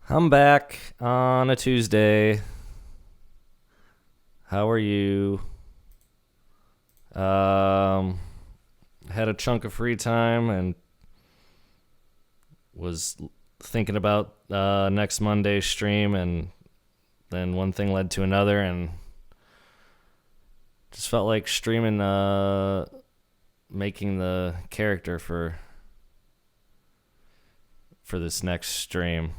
I'm back on a Tuesday. How are you? Um, had a chunk of free time and was thinking about next Monday's stream, and then one thing led to another, and just felt like streaming, making the character for this next stream,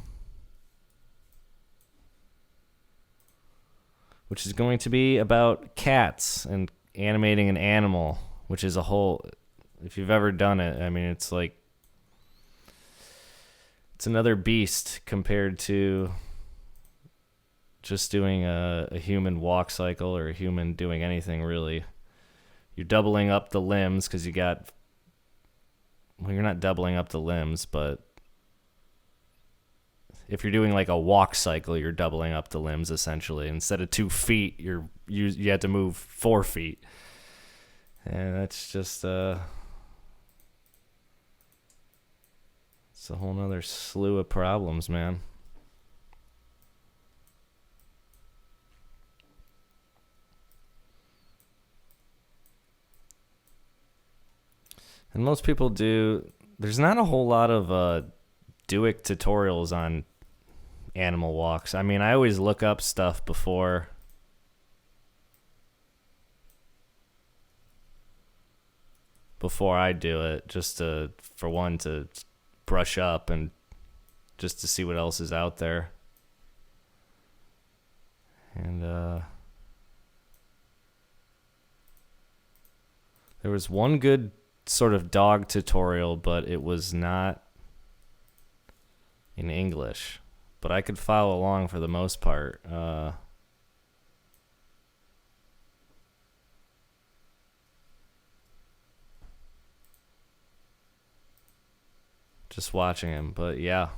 which is going to be about cats and animating an animal, which is a whole. If you've ever done it, I mean, it's like it's another beast compared to just doing a human walk cycle or a human doing anything really. You're doubling up the limbs because you got. Well, you're not doubling up the limbs, but if you're doing like a walk cycle, you're doubling up the limbs essentially. Instead of 2 feet, you have to move 4 feet, and that's just it's a whole nother slew of problems, man. And most people do. There's not a whole lot of Duik tutorials on animal walks. I mean, I always look up stuff before I do it, just to for one to brush up and just to see what else is out there. And there was one good sort of dog tutorial, but it was not in English. But I could follow along for the most part. Just watching him, but yeah.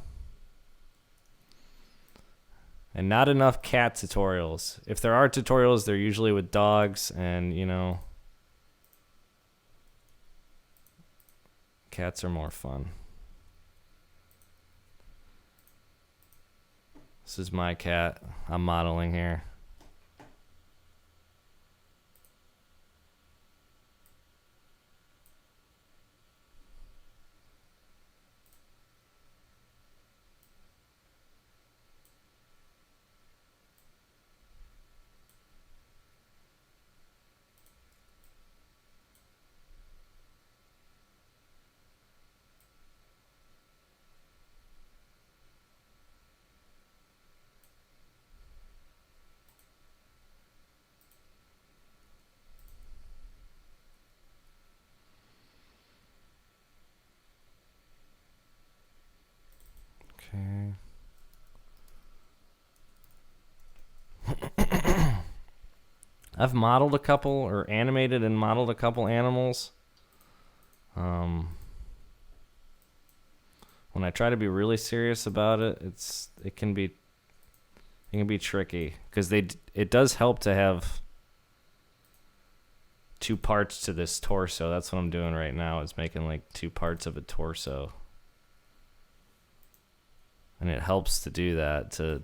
And not enough cat tutorials. If there are tutorials, they're usually with dogs, and cats are more fun. This is my cat I'm modeling here. Okay. I've modeled a couple, or animated and modeled a couple animals. When I try to be really serious about it, it can be tricky because it does help to have two parts to this torso. That's what I'm doing right now, is making like two parts of a torso. And it helps to do that, to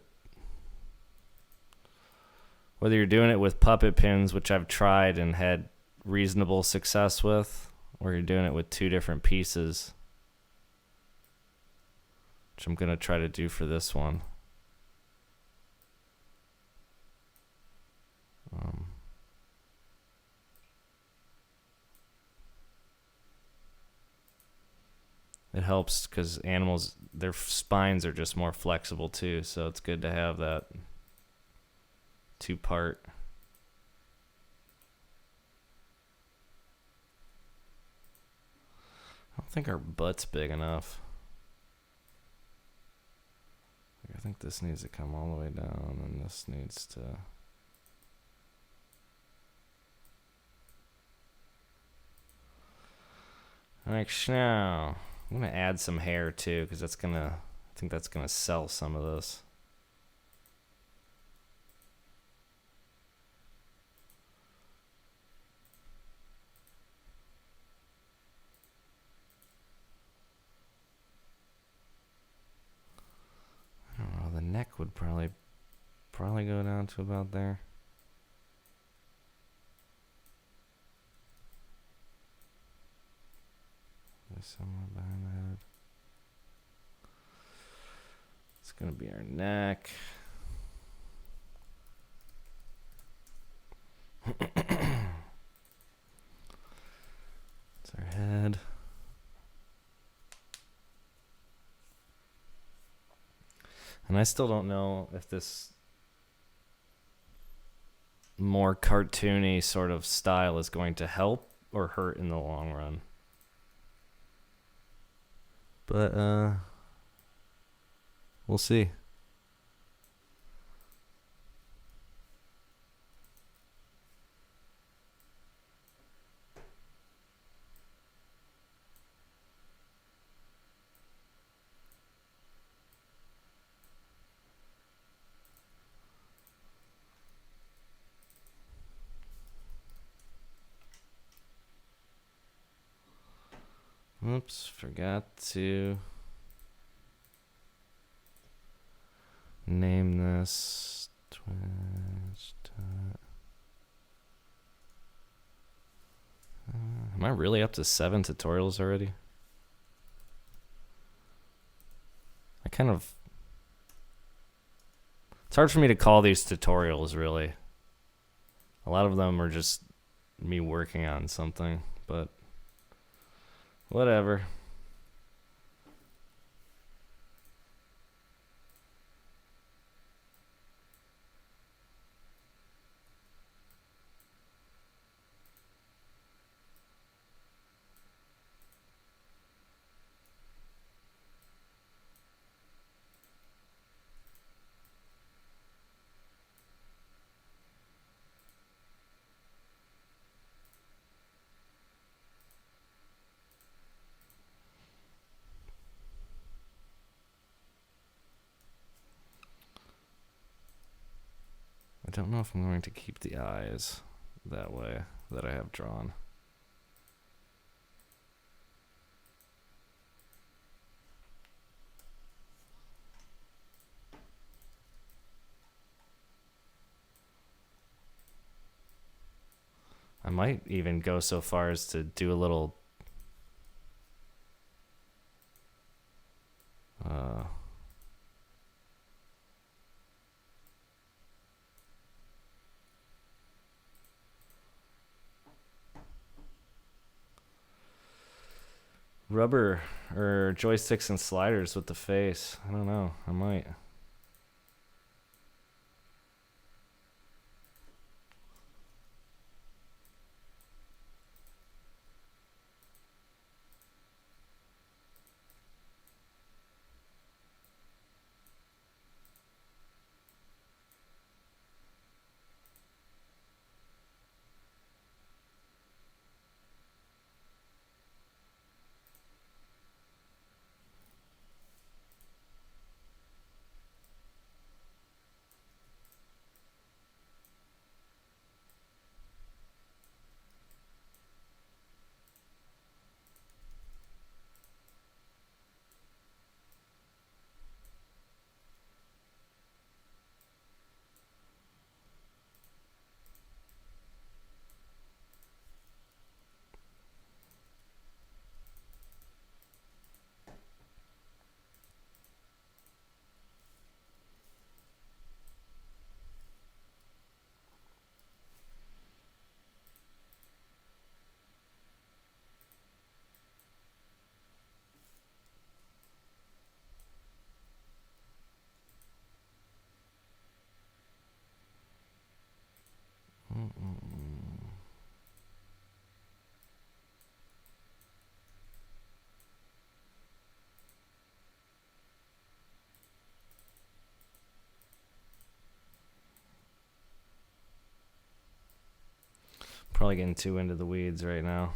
whether you're doing it with puppet pins, which I've tried and had reasonable success with, or you're doing it with two different pieces, which I'm going to try to do for this one. It helps because animals, their spines are just more flexible too, so it's good to have that two-part. I don't think our butt's big enough. I think this needs to come all the way down, and this needs to... Like, now I'm gonna add some hair too, because I think that's gonna sell some of this. I don't know the down to about there. Somewhere behind the head. It's gonna be our neck. It's our head. And I still don't know if this more cartoony sort of style is going to help or hurt in the long run. But we'll see. Oops, forgot to name this Twitch. Am I really up to 7 tutorials already? It's hard for me to call these tutorials, really. A lot of them are just me working on something, but whatever. I don't know if I'm going to keep the eyes that way that I have drawn. I might even go so far as to do a little rubber or joysticks and sliders with the face. I don't know. I might. Probably getting too into the weeds right now.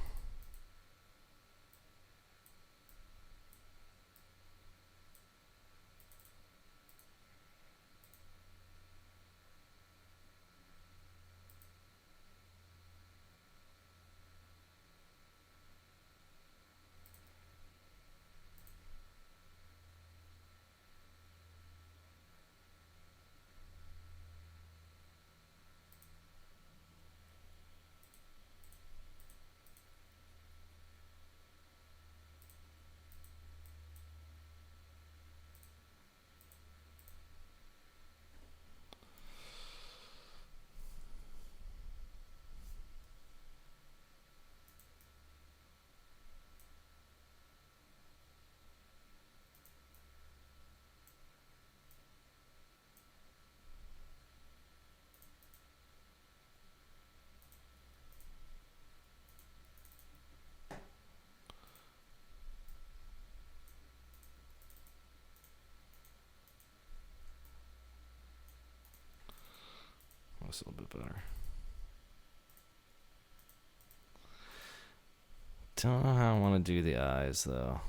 That's a little bit better. Don't know how I want to do the eyes, though.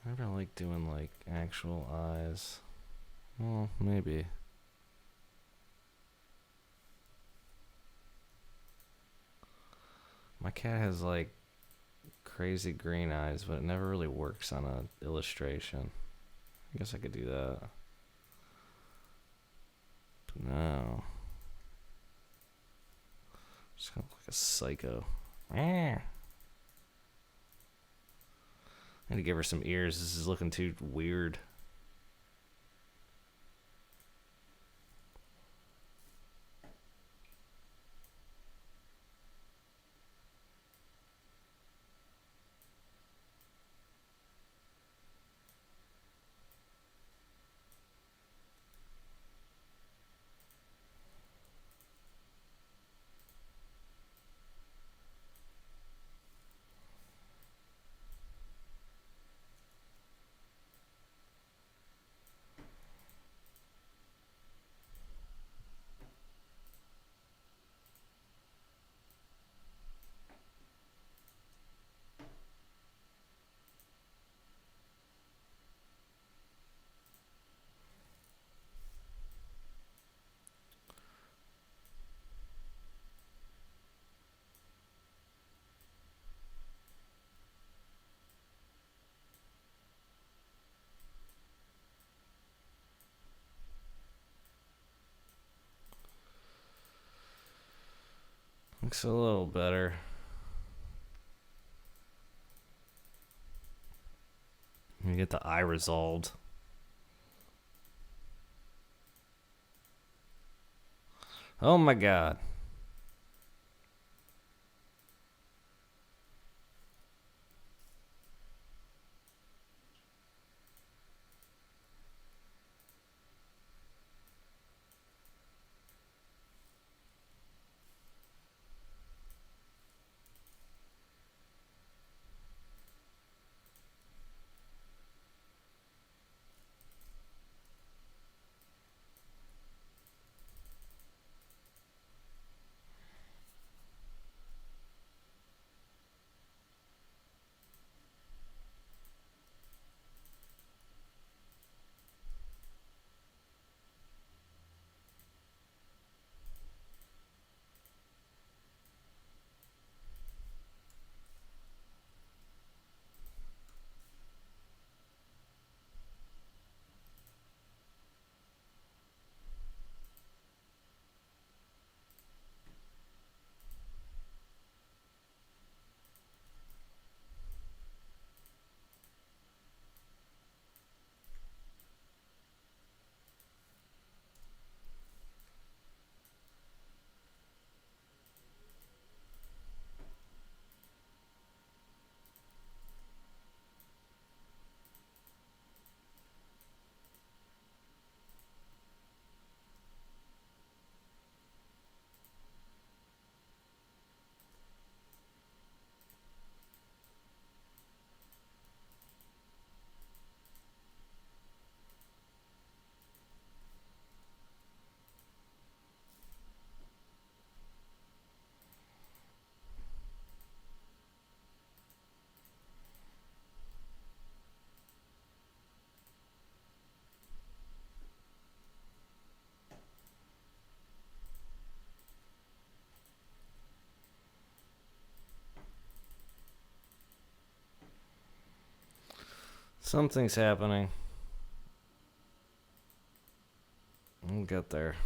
I never like doing like actual eyes. Well, maybe. My cat has like crazy green eyes, but it never really works on an illustration. I guess I could do that. But no. Just gonna look like a psycho. I need to give her some ears. This is looking too weird. Looks a little better. Let me get the eye resolved. Oh my god. Something's happening. We'll get there.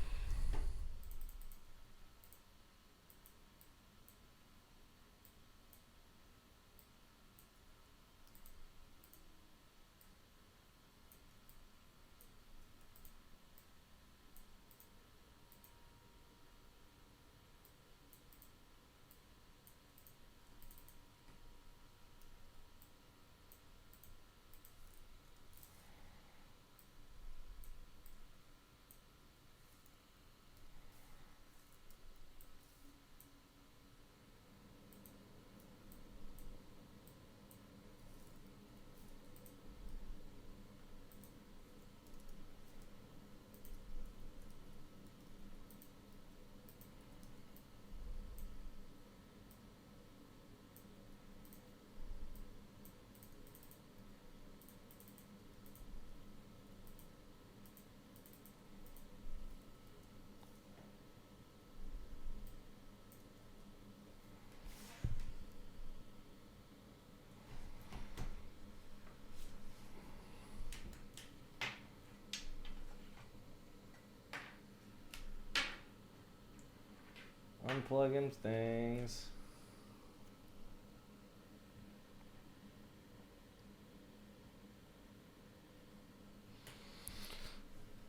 unplugging things.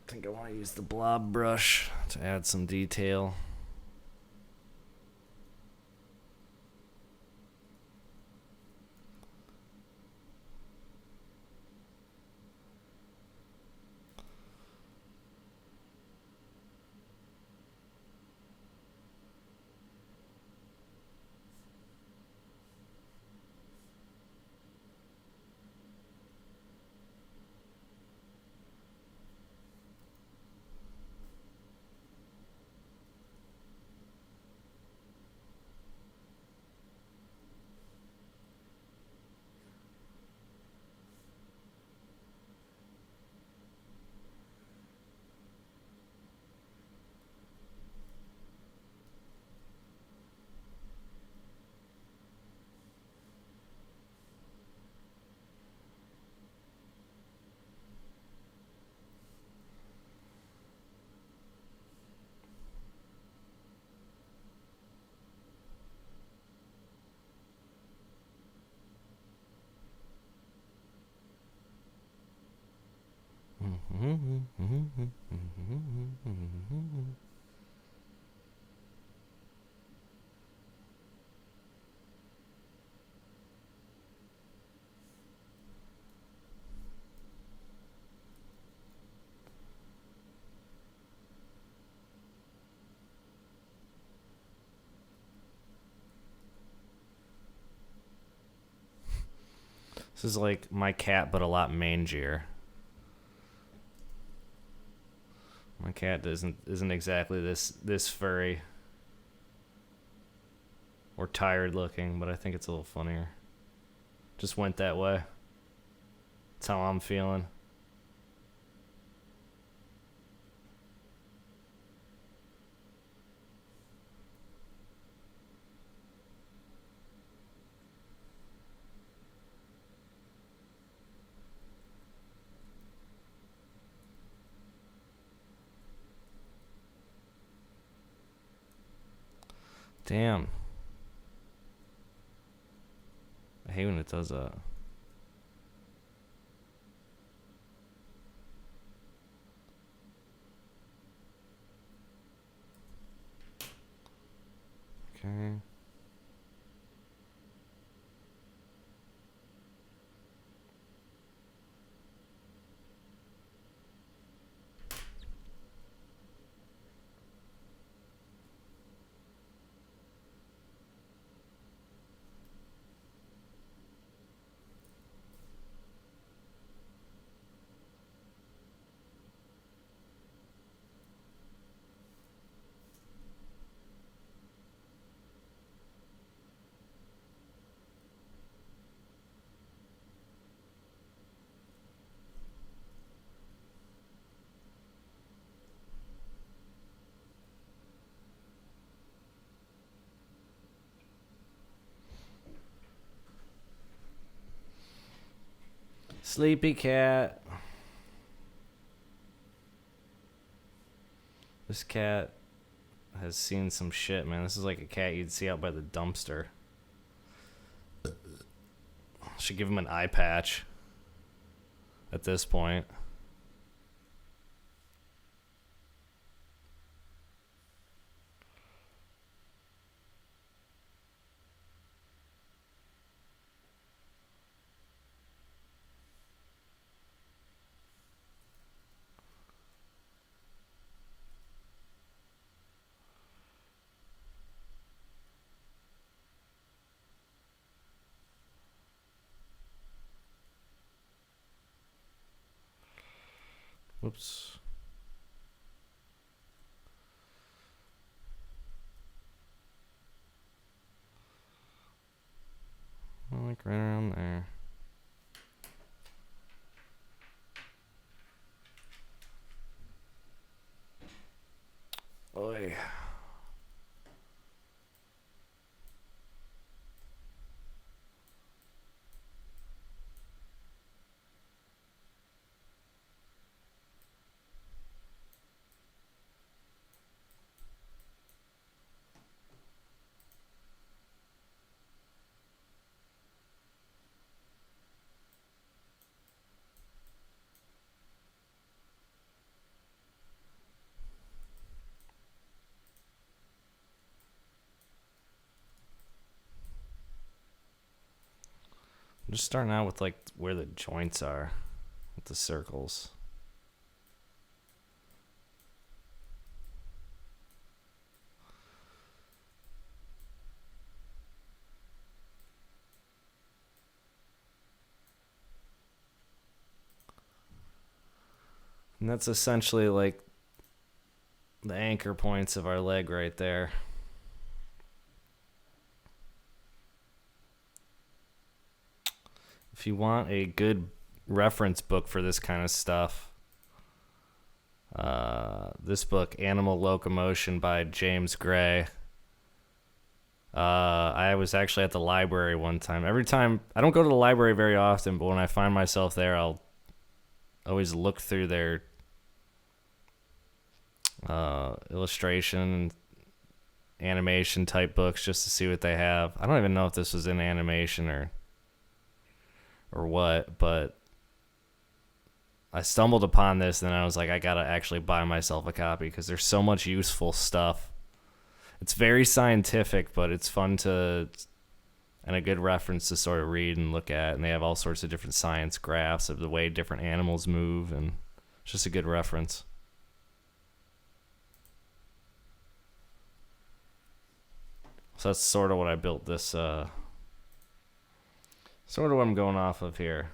I think I want to use the blob brush to add some detail. This is like my cat, but a lot mangier. My cat isn't exactly this furry or tired looking, but I think it's a little funnier. Just went that way. That's how I'm feeling. Damn. I hate when it does that. Okay. Sleepy cat. This cat has seen some shit, man. This is like a cat you'd see out by the dumpster. Should give him an eye patch at this point. Whoops. Like right around there. Oy. I'm just starting out with like where the joints are with the circles. And that's essentially like the anchor points of our leg right there. If you want a good reference book for this kind of stuff, this book, Animal Locomotion by James Gray. I was actually at the library one time. Every time, I don't go to the library very often, but when I find myself there, I'll always look through their illustration, animation type books just to see what they have. I don't even know if this was in animation or what, but I stumbled upon this and I was like, I gotta actually buy myself a copy because there's so much useful stuff. It's very scientific, but it's fun to, and a good reference to sort of read and look at. And they have all sorts of different science graphs of the way different animals move, and it's just a good reference. So that's sort of what I built this, sort of what I'm going off of here.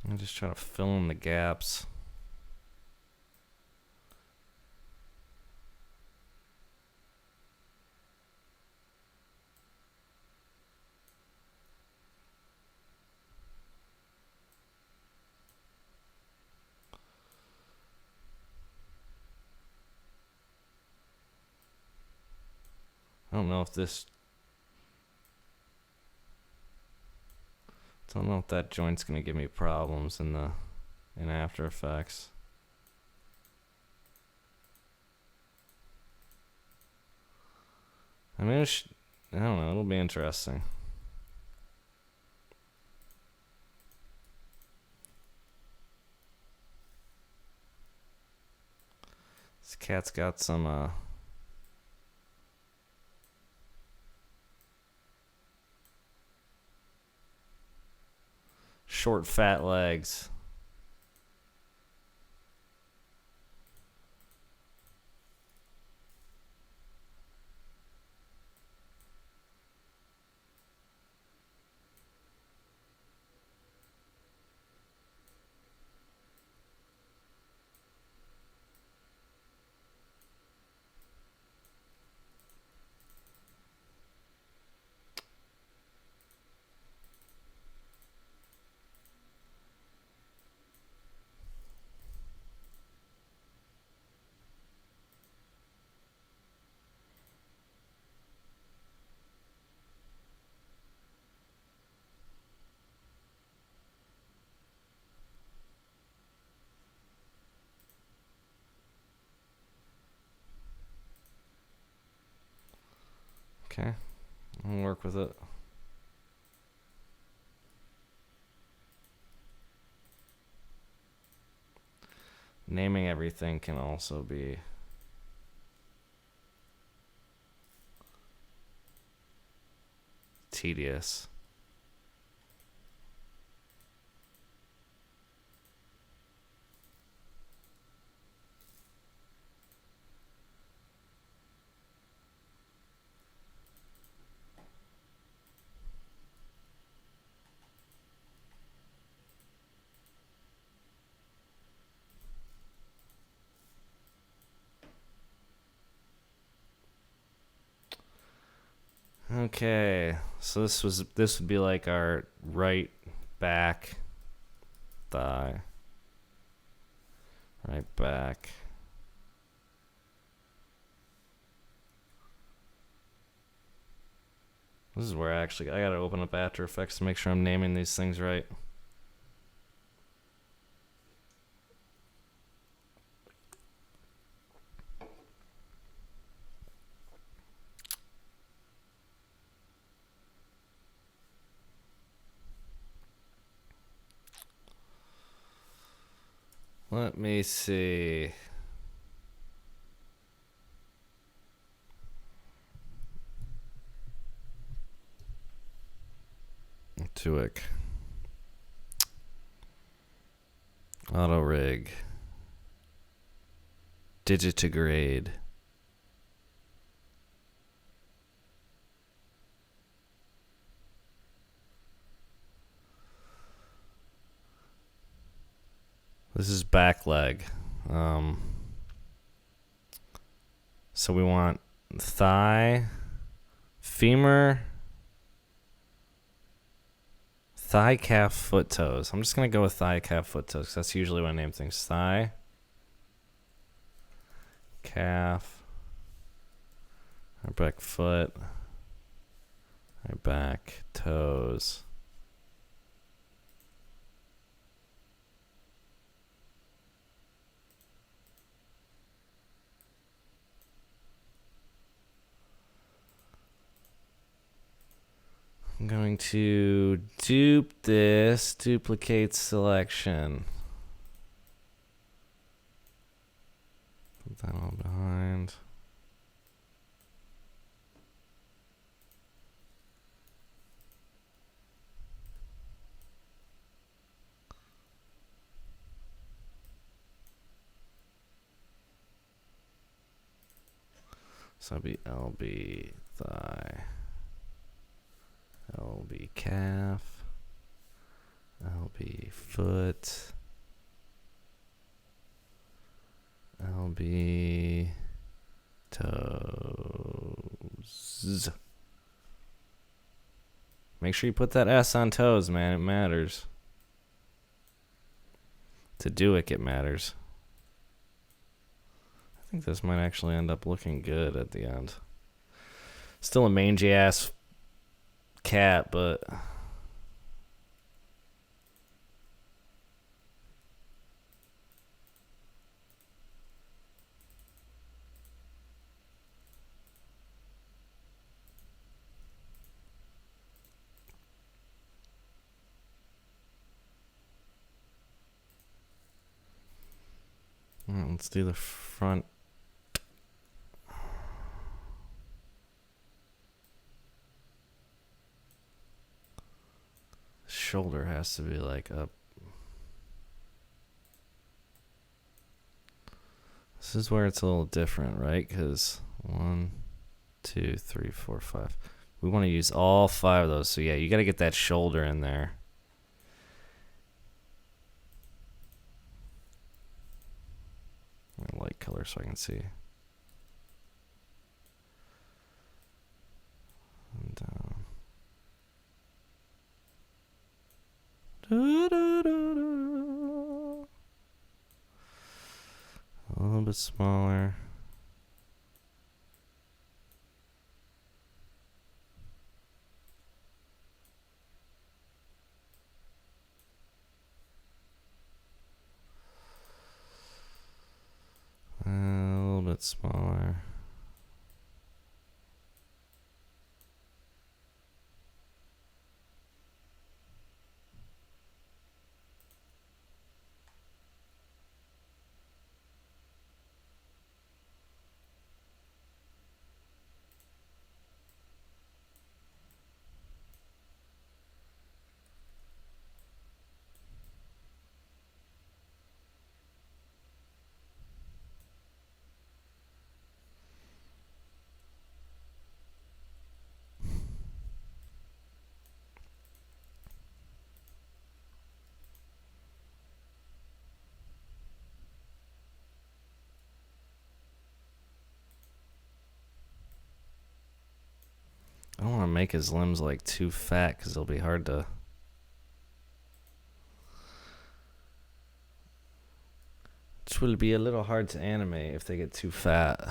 I'm just trying to fill in the gaps. I don't know if that joint's gonna give me problems in After Effects. I mean, I don't know. It'll be interesting. This cat's got some short, fat legs. Okay, I'll work with it. Naming everything can also be tedious. Okay, so this would be like our right back thigh. Right back. This is where I gotta open up After Effects to make sure I'm naming these things right. Let me see. Duik. Auto rig. Digitigrade. This is back leg. So we want thigh, femur, thigh, calf, foot, toes. I'm just going to go with thigh, calf, foot, toes because that's usually when I name things. Thigh, calf, our back foot, our back toes. I'm going to dupe this, duplicate selection. Put that all behind. So it'll be LB thigh. LB calf, LB foot, LB toes. Make sure you put that S on toes, man. It matters. To Duik, it matters. I think this might actually end up looking good at the end. Still a mangy ass cat, but let's do the front. Shoulder has to be like up. This is where it's a little different, right? Because 1, 2, 3, 4, 5. We want to use all 5 of those. So yeah, you got to get that shoulder in there. Light color so I can see. And down. A little bit smaller. A little bit smaller. I don't want to make his limbs like too fat because they'll be hard to. Which will be a little hard to animate if they get too fat.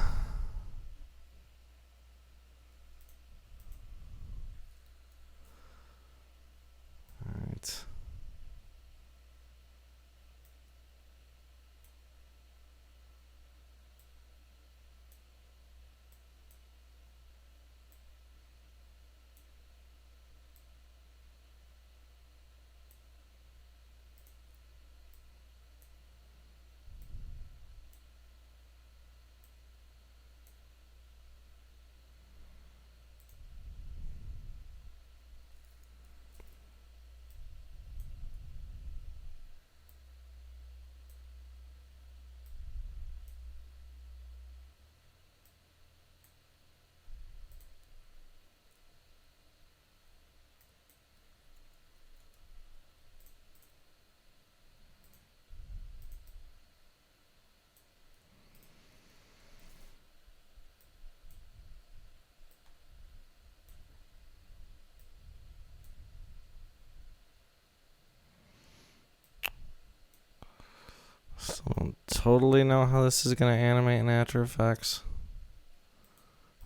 totally know how this is going to animate in After Effects.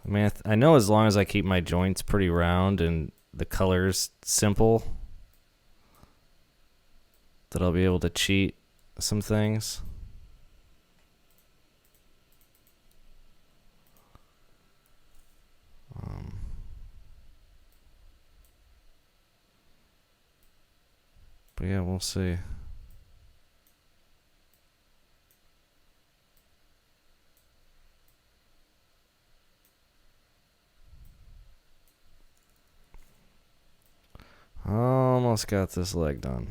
I mean, I know as long as I keep my joints pretty round and the colors simple, that I'll be able to cheat some things. But yeah, we'll see. Almost got this leg done.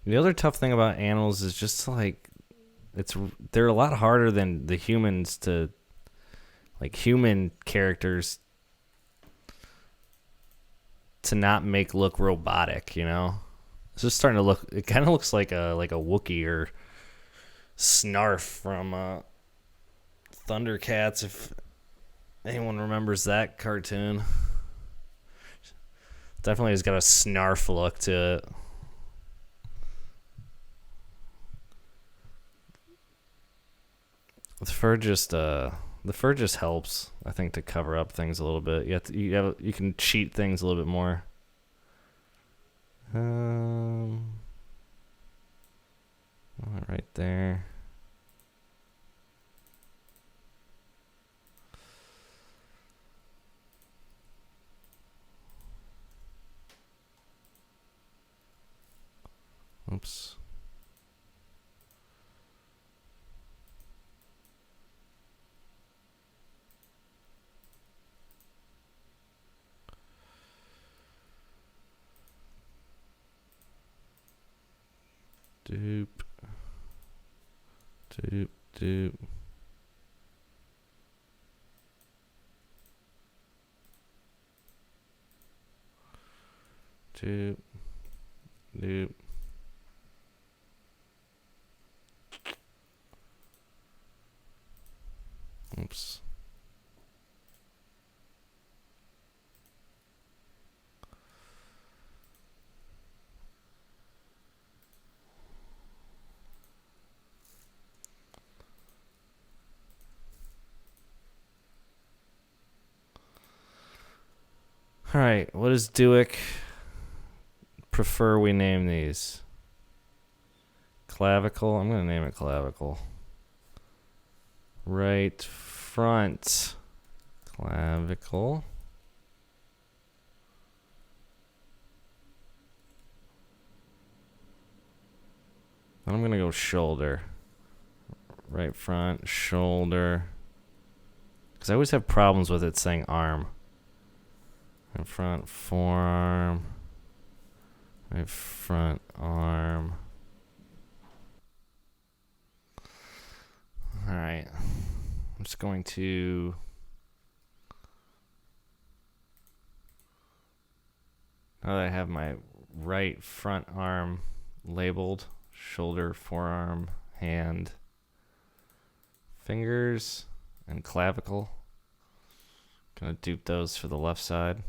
The other tough thing about animals is just like they're a lot harder than the humans to, like, human characters to not make look robotic, you know? It's just starting to look, it kind of looks like a Wookiee or Snarf from Thundercats, if anyone remembers that cartoon. Definitely has got a Snarf look to it. The fur just helps, I think, to cover up things a little bit. You can cheat things a little bit more. Right there. Oops. Doop. Doop, doop. Doop. Doop. Oops. All right, what does Duik prefer we name these? Clavicle? I'm going to name it clavicle. Right front clavicle. Then I'm going to go shoulder. Right front, shoulder. Because I always have problems with it saying arm. Right front, forearm. Right front, arm. Alright. I'm just going to... Now that I have my right front arm labeled, shoulder, forearm, hand, fingers, and clavicle. Gonna dupe those for the left side.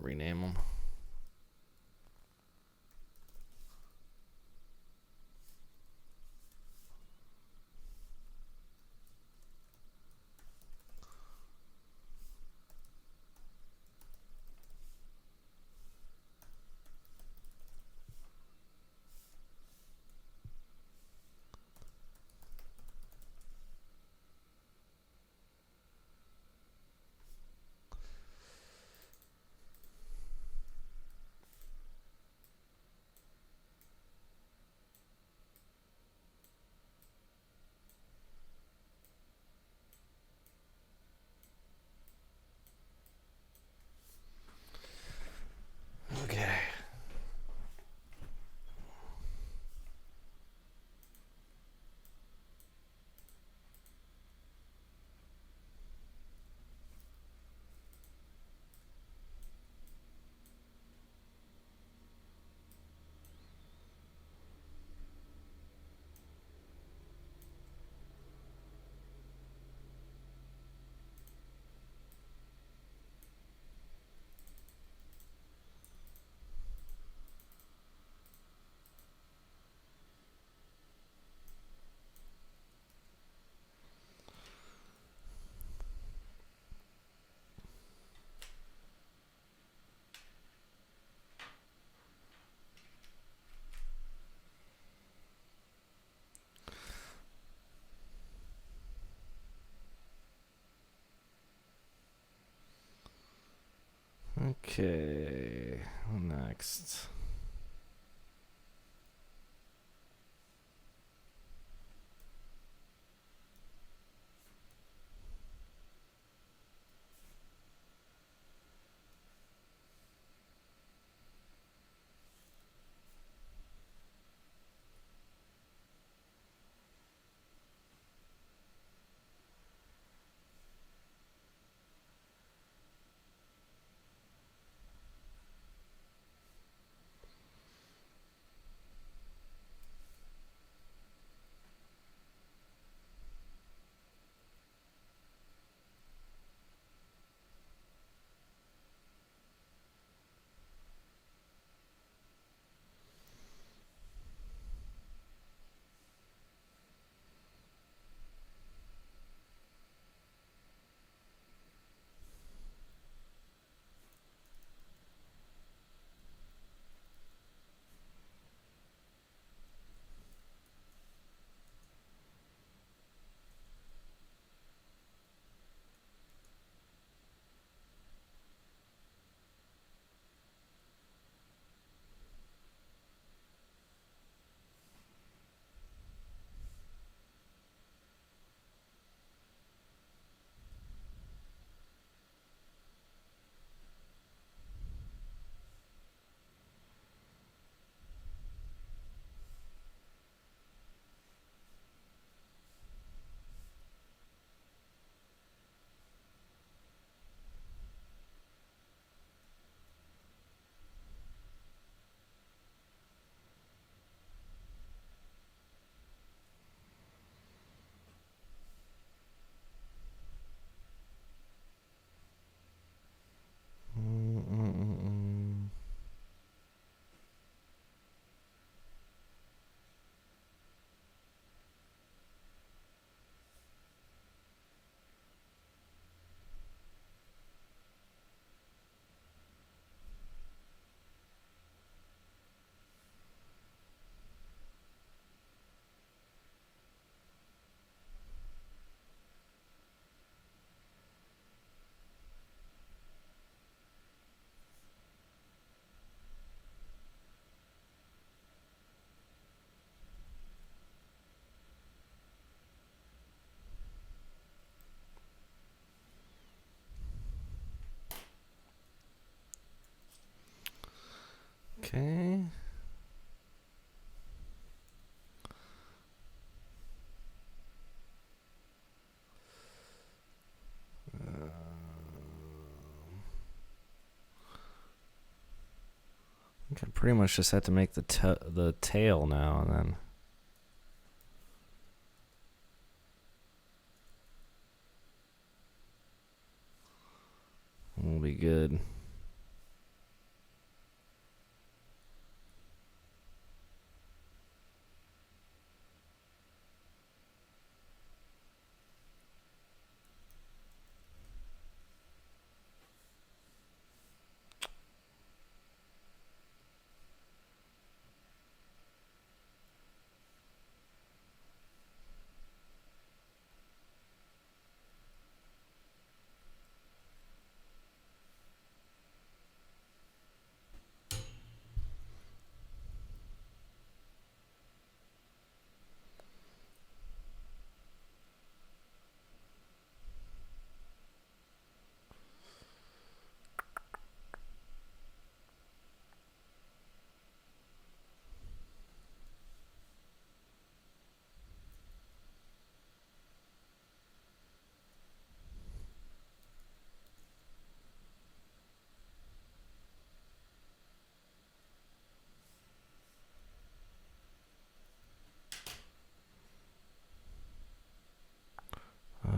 Rename them. Okay, next. Okay. I think I pretty much just have to make the tail now, and then we'll be good.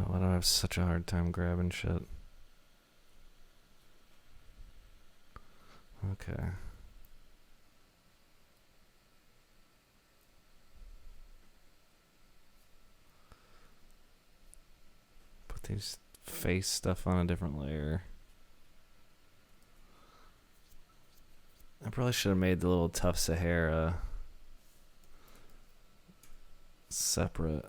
Why do I have such a hard time grabbing shit? Okay. Put these face stuff on a different layer. I probably should have made the little tough Sahara separate.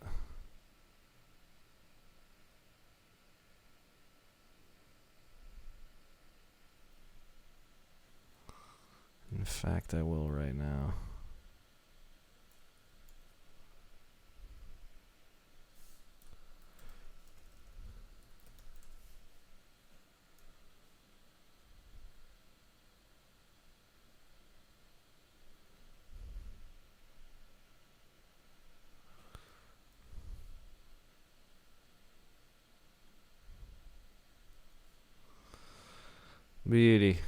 fact, I will right now. Beauty.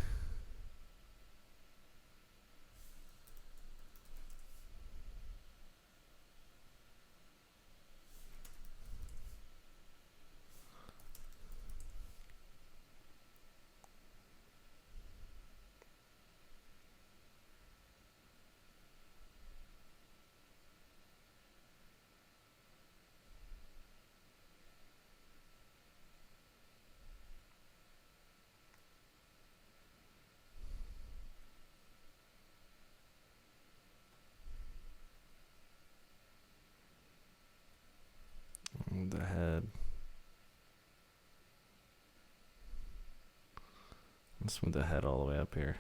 The head. Let's move the head all the way up here.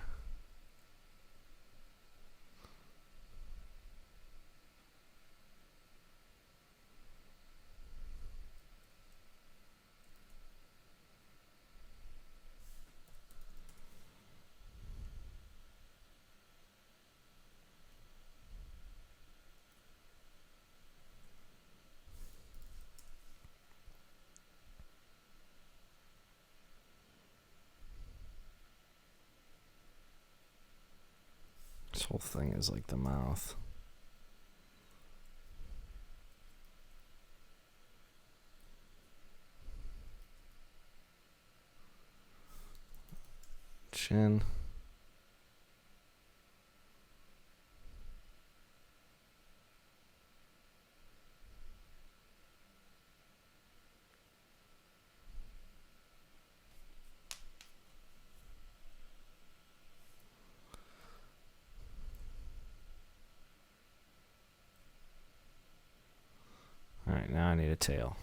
This whole thing is like the mouth. Chin. Alright, now I need a tail.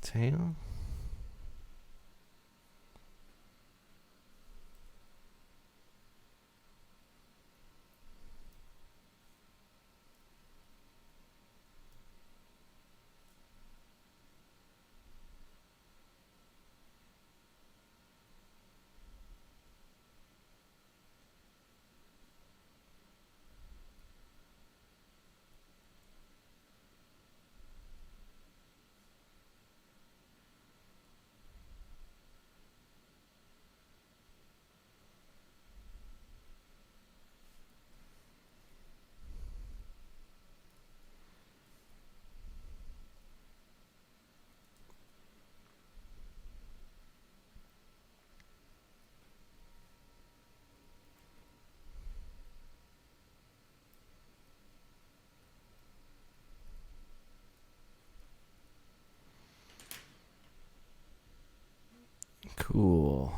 Tail. Cool.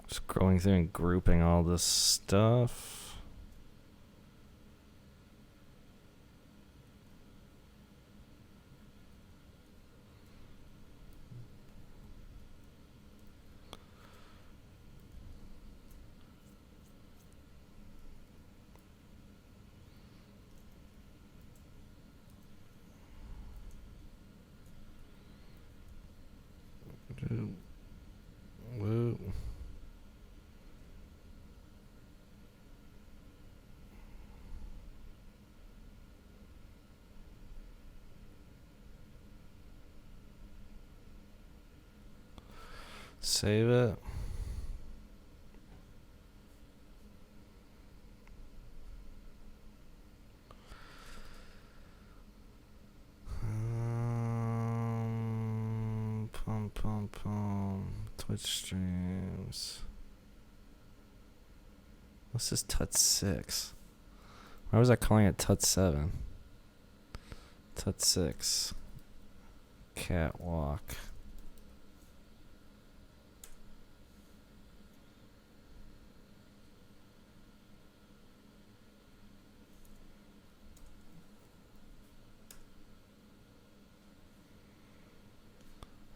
Just going through and grouping all this stuff. Save it. Twitch streams. What's this Tuts 6? Why was I calling it Tuts 7? Tuts 6. Catwalk.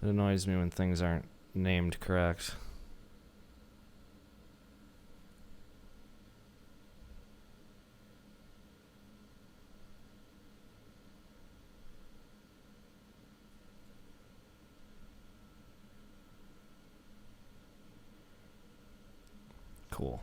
It annoys me when things aren't named correct. Cool.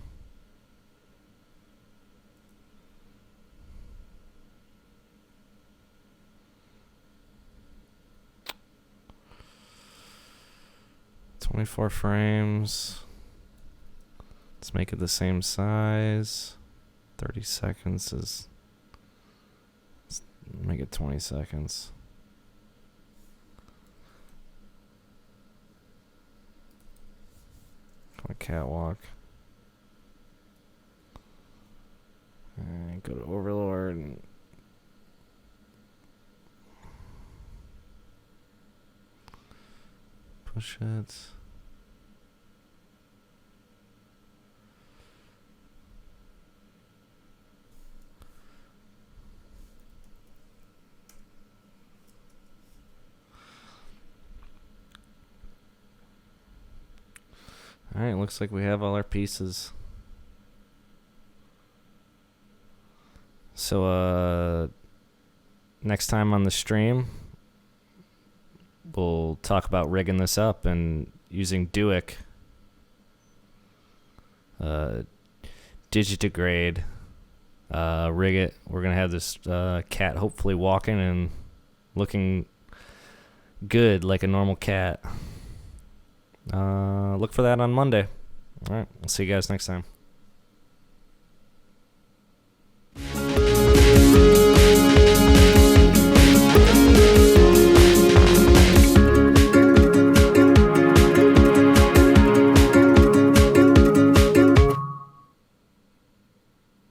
"24 frames. Let's make it the same size. 30 seconds is... Let's make it 20 seconds. Come on, catwalk. And go to Overlord and... push it. Alright, looks like we have all our pieces. So, next time on the stream, we'll talk about rigging this up and using Duik. Digitigrade. Rig it. We're going to have this cat hopefully walking and looking good like a normal cat. Look for that on Monday. All right, we'll see you guys next time.